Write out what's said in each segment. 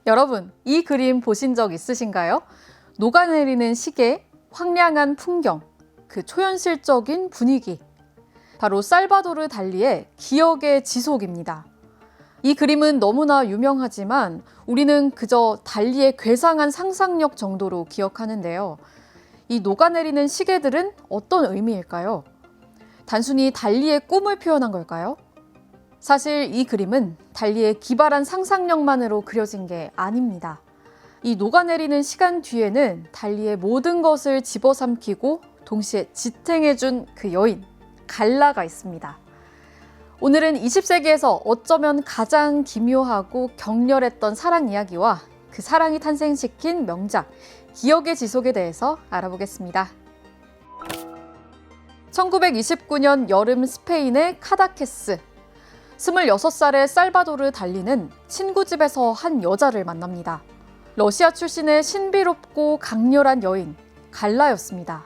여러분, 이 그림 보신 적 있으신가요? 녹아내리는 시계, 황량한 풍경, 그 초현실적인 분위기. 바로 살바도르 달리의 기억의 지속입니다. 이 그림은 너무나 유명하지만 우리는 그저 달리의 괴상한 상상력 정도로 기억하는데요. 이 녹아내리는 시계들은 어떤 의미일까요? 단순히 달리의 꿈을 표현한 걸까요? 사실 이 그림은 달리의 기발한 상상력만으로 그려진 게 아닙니다. 이 녹아내리는 시간 뒤에는 달리의 모든 것을 집어삼키고 동시에 지탱해준 그 여인, 갈라가 있습니다. 오늘은 20세기에서 어쩌면 가장 기묘하고 격렬했던 사랑 이야기와 그 사랑이 탄생시킨 명작, 기억의 지속에 대해서 알아보겠습니다. 1929년 여름 스페인의 카다케스. 26살의 살바도르 달리는 친구 집에서 한 여자를 만납니다. 러시아 출신의 신비롭고 강렬한 여인, 갈라였습니다.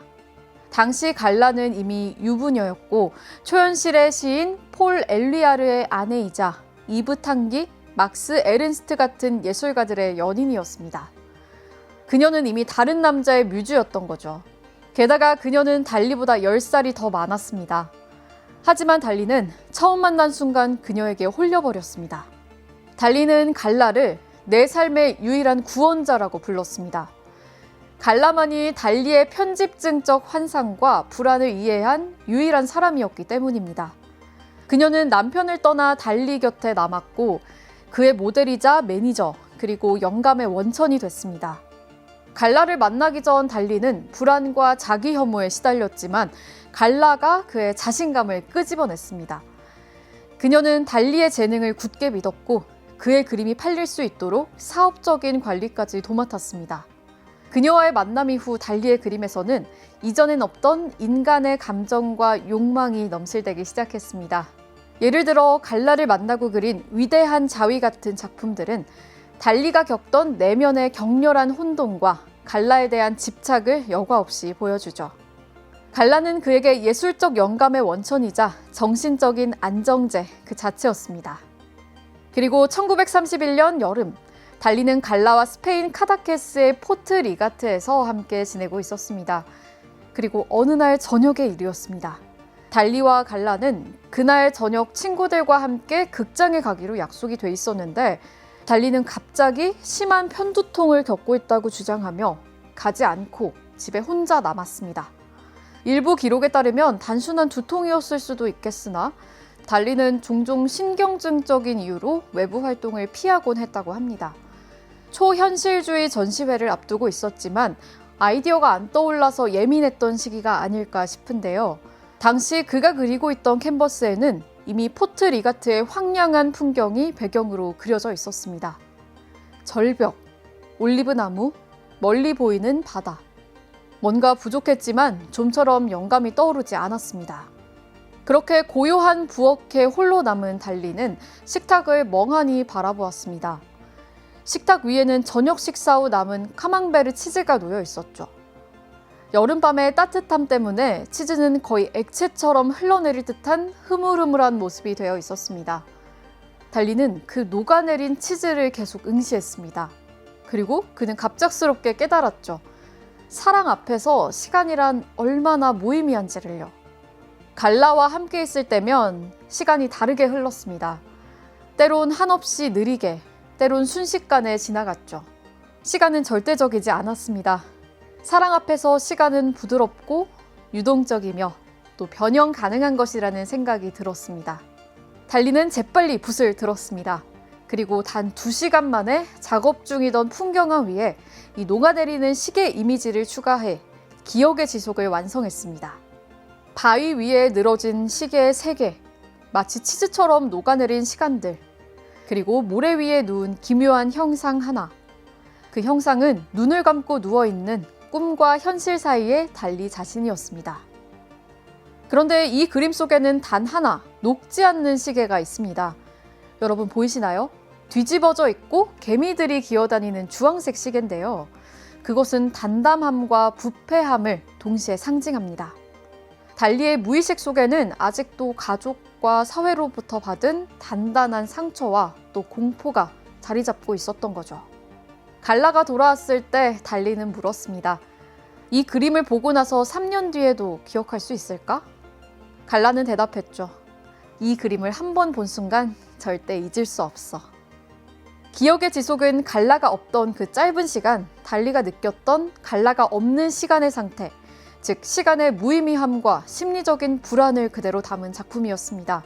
당시 갈라는 이미 유부녀였고 초현실의 시인 폴 엘리아르의 아내이자 이브 탕기, 막스 에른스트 같은 예술가들의 연인이었습니다. 그녀는 이미 다른 남자의 뮤즈였던 거죠. 게다가 그녀는 달리보다 10살이 더 많았습니다. 하지만 달리는 처음 만난 순간 그녀에게 홀려버렸습니다. 달리는 갈라를 내 삶의 유일한 구원자라고 불렀습니다. 갈라만이 달리의 편집증적 환상과 불안을 이해한 유일한 사람이었기 때문입니다. 그녀는 남편을 떠나 달리 곁에 남았고 그의 모델이자 매니저 그리고 영감의 원천이 됐습니다. 갈라를 만나기 전 달리는 불안과 자기 혐오에 시달렸지만 갈라가 그의 자신감을 끄집어냈습니다. 그녀는 달리의 재능을 굳게 믿었고 그의 그림이 팔릴 수 있도록 사업적인 관리까지 도맡았습니다. 그녀와의 만남 이후 달리의 그림에서는 이전엔 없던 인간의 감정과 욕망이 넘실대기 시작했습니다. 예를 들어 갈라를 만나고 그린 위대한 자위 같은 작품들은 달리가 겪던 내면의 격렬한 혼돈과 갈라에 대한 집착을 여과 없이 보여주죠. 갈라는 그에게 예술적 영감의 원천이자 정신적인 안정제 그 자체였습니다. 그리고 1931년 여름, 달리는 갈라와 스페인 카다케스의 포트 리가트에서 함께 지내고 있었습니다. 그리고 어느 날 저녁의 일이었습니다. 달리와 갈라는 그날 저녁 친구들과 함께 극장에 가기로 약속이 돼 있었는데 달리는 갑자기 심한 편두통을 겪고 있다고 주장하며 가지 않고 집에 혼자 남았습니다. 일부 기록에 따르면 단순한 두통이었을 수도 있겠으나 달리는 종종 신경증적인 이유로 외부 활동을 피하곤 했다고 합니다. 초현실주의 전시회를 앞두고 있었지만 아이디어가 안 떠올라서 예민했던 시기가 아닐까 싶은데요. 당시 그가 그리고 있던 캔버스에는 이미 포트 리가트의 황량한 풍경이 배경으로 그려져 있었습니다. 절벽, 올리브나무, 멀리 보이는 바다. 뭔가 부족했지만 좀처럼 영감이 떠오르지 않았습니다. 그렇게 고요한 부엌에 홀로 남은 달리는 식탁을 멍하니 바라보았습니다. 식탁 위에는 저녁 식사 후 남은 카망베르 치즈가 놓여 있었죠. 여름밤의 따뜻함 때문에 치즈는 거의 액체처럼 흘러내릴 듯한 흐물흐물한 모습이 되어 있었습니다. 달리는 그 녹아내린 치즈를 계속 응시했습니다. 그리고 그는 갑작스럽게 깨달았죠. 사랑 앞에서 시간이란 얼마나 무의미한지를요. 갈라와 함께 있을 때면 시간이 다르게 흘렀습니다. 때론 한없이 느리게, 때론 순식간에 지나갔죠. 시간은 절대적이지 않았습니다. 사랑 앞에서 시간은 부드럽고 유동적이며 또 변형 가능한 것이라는 생각이 들었습니다. 달리는 재빨리 붓을 들었습니다. 그리고 단 2시간 만에 작업 중이던 풍경화 위에 이 녹아내리는 시계 이미지를 추가해 기억의 지속을 완성했습니다. 바위 위에 늘어진 시계의 세계, 마치 치즈처럼 녹아내린 시간들, 그리고 모래 위에 누운 기묘한 형상 하나. 그 형상은 눈을 감고 누워있는 꿈과 현실 사이의 달리 자신이었습니다. 그런데 이 그림 속에는 단 하나 녹지 않는 시계가 있습니다. 여러분 보이시나요? 뒤집어져 있고 개미들이 기어다니는 주황색 시계인데요. 그것은 단담함과 부패함을 동시에 상징합니다. 달리의 무의식 속에는 아직도 가족과 사회로부터 받은 단단한 상처와 또 공포가 자리 잡고 있었던 거죠. 갈라가 돌아왔을 때 달리는 물었습니다. 이 그림을 보고 나서 3년 뒤에도 기억할 수 있을까? 갈라는 대답했죠. 이 그림을 한 번 본 순간 절대 잊을 수 없어. 기억의 지속은 갈라가 없던 그 짧은 시간, 달리가 느꼈던 갈라가 없는 시간의 상태, 즉 시간의 무의미함과 심리적인 불안을 그대로 담은 작품이었습니다.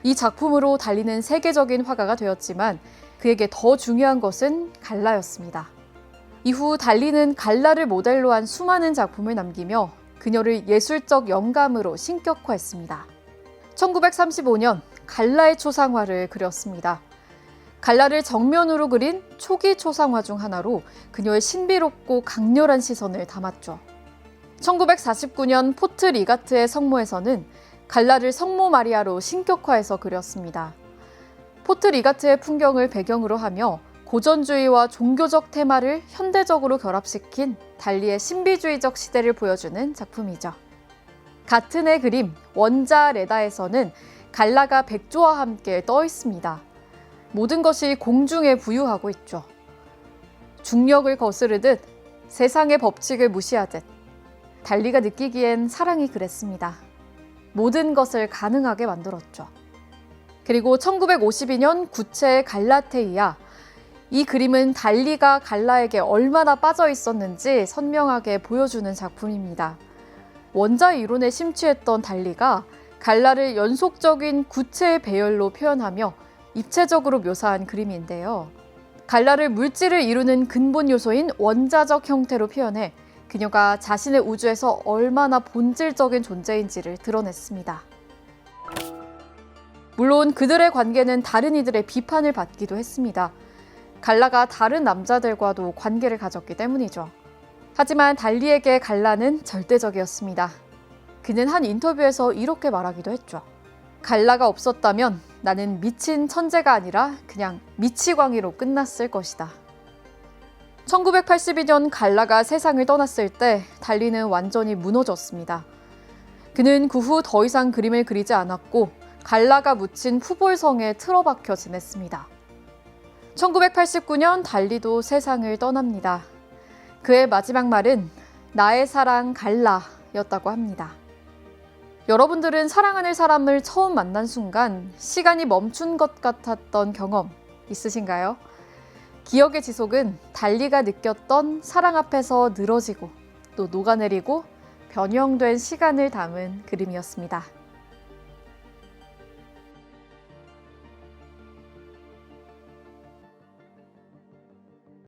이 작품으로 달리는 세계적인 화가가 되었지만 그에게 더 중요한 것은 갈라였습니다. 이후 달리는 갈라를 모델로 한 수많은 작품을 남기며 그녀를 예술적 영감으로 신격화했습니다. 1935년 갈라의 초상화를 그렸습니다. 갈라를 정면으로 그린 초기 초상화 중 하나로 그녀의 신비롭고 강렬한 시선을 담았죠. 1949년 포트 리가트의 성모에서는 갈라를 성모 마리아로 신격화해서 그렸습니다. 포트 리가트의 풍경을 배경으로 하며 고전주의와 종교적 테마를 현대적으로 결합시킨 달리의 신비주의적 시대를 보여주는 작품이죠. 같은 해 그림 원자 레다에서는 갈라가 백조와 함께 떠 있습니다. 모든 것이 공중에 부유하고 있죠. 중력을 거스르듯 세상의 법칙을 무시하듯 달리가 느끼기엔 사랑이 그랬습니다. 모든 것을 가능하게 만들었죠. 그리고 1952년 구체의 갈라테이아. 이 그림은 달리가 갈라에게 얼마나 빠져 있었는지 선명하게 보여주는 작품입니다. 원자 이론에 심취했던 달리가 갈라를 연속적인 구체의 배열로 표현하며 입체적으로 묘사한 그림인데요. 갈라를 물질을 이루는 근본 요소인 원자적 형태로 표현해 그녀가 자신의 우주에서 얼마나 본질적인 존재인지를 드러냈습니다. 물론 그들의 관계는 다른 이들의 비판을 받기도 했습니다. 갈라가 다른 남자들과도 관계를 가졌기 때문이죠. 하지만 달리에게 갈라는 절대적이었습니다. 그는 한 인터뷰에서 이렇게 말하기도 했죠. 갈라가 없었다면 나는 미친 천재가 아니라 그냥 미치광이로 끝났을 것이다. 1982년 갈라가 세상을 떠났을 때 달리는 완전히 무너졌습니다. 그는 그 후 더 이상 그림을 그리지 않았고 갈라가 묻힌 푸볼성에 틀어박혀 지냈습니다. 1989년 달리도 세상을 떠납니다. 그의 마지막 말은 나의 사랑 갈라였다고 합니다. 여러분들은 사랑하는 사람을 처음 만난 순간 시간이 멈춘 것 같았던 경험 있으신가요? 기억의 지속은 달리가 느꼈던 사랑 앞에서 늘어지고 또 녹아내리고 변형된 시간을 담은 그림이었습니다.